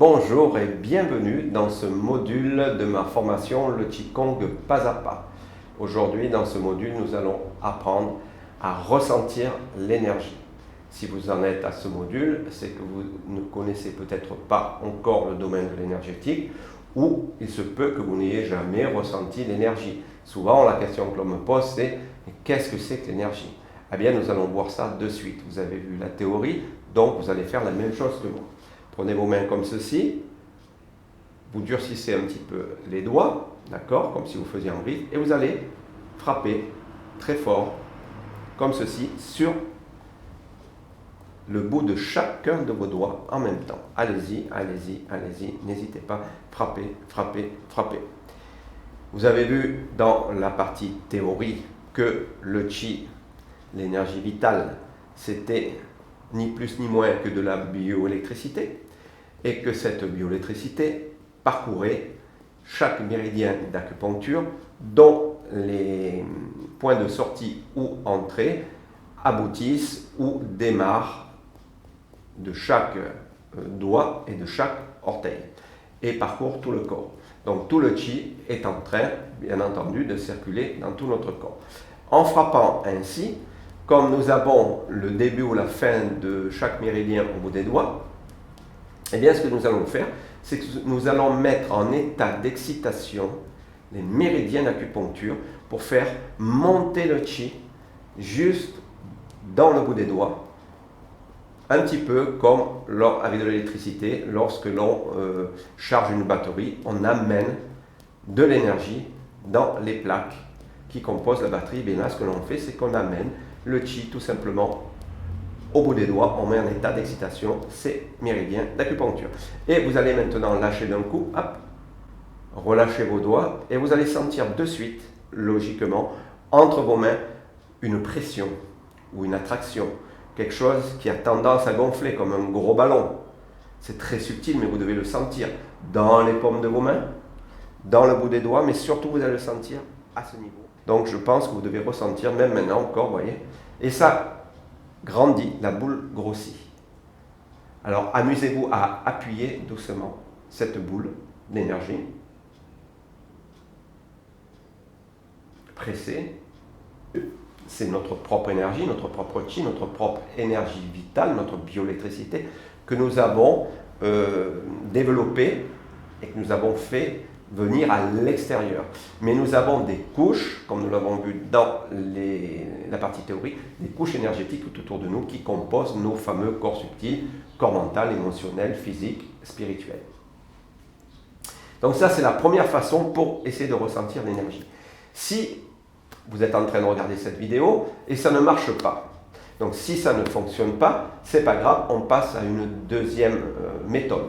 Bonjour et bienvenue dans ce module de ma formation le Qigong pas à pas. Aujourd'hui, dans ce module, nous allons apprendre à ressentir l'énergie. Si vous en êtes à ce module, c'est que vous ne connaissez peut-être pas encore le domaine de l'énergétique ou il se peut que vous n'ayez jamais ressenti l'énergie. Souvent, la question que l'on me pose, c'est « qu'est-ce que c'est que l'énergie ?» Eh bien, nous allons voir ça de suite. Vous avez vu la théorie, donc vous allez faire la même chose que moi. Prenez vos mains comme ceci, vous durcissez un petit peu les doigts, d'accord, comme si vous faisiez un riff, et vous allez frapper très fort, comme ceci, sur le bout de chacun de vos doigts en même temps. Allez-y, allez-y, allez-y, n'hésitez pas, frappez, frappez, frappez. Vous avez vu dans la partie théorie que le Qi, l'énergie vitale, c'était ni plus ni moins que de la bioélectricité, et que cette bioélectricité parcourait chaque méridien d'acupuncture dont les points de sortie ou entrée aboutissent ou démarrent de chaque doigt et de chaque orteil et parcourent tout le corps. Donc tout le Qi est en train, bien entendu, de circuler dans tout notre corps. En frappant ainsi, comme nous avons le début ou la fin de chaque méridien au bout des doigts, eh bien, ce que nous allons faire, c'est que nous allons mettre en état d'excitation les méridiens d'acupuncture pour faire monter le Qi juste dans le bout des doigts, un petit peu comme avec de l'électricité, lorsque l'on charge une batterie, on amène de l'énergie dans les plaques qui composent la batterie. Et bien là, ce que l'on fait, c'est qu'on amène le Qi tout simplement au bout des doigts, on met en état d'excitation ces méridiens d'acupuncture. Et vous allez maintenant lâcher d'un coup, hop, relâchez vos doigts et vous allez sentir de suite, logiquement, entre vos mains, une pression ou une attraction, quelque chose qui a tendance à gonfler comme un gros ballon. C'est très subtil, mais vous devez le sentir dans les paumes de vos mains, dans le bout des doigts, mais surtout vous allez le sentir à ce niveau. Donc je pense que vous devez ressentir, même maintenant encore, vous voyez, et ça grandit, la boule grossit. Alors amusez-vous à appuyer doucement cette boule d'énergie. Pressez. C'est notre propre énergie, notre propre Qi, notre propre énergie vitale, notre bioélectricité que nous avons développée et que nous avons fait venir à l'extérieur. Mais nous avons des couches, comme nous l'avons vu dans la partie théorique, des couches énergétiques tout autour de nous qui composent nos fameux corps subtils, corps mental, émotionnel, physique, spirituel. Donc ça, c'est la première façon pour essayer de ressentir l'énergie. Si vous êtes en train de regarder cette vidéo et ça ne marche pas, donc si ça ne fonctionne pas, c'est pas grave, on passe à une deuxième méthode.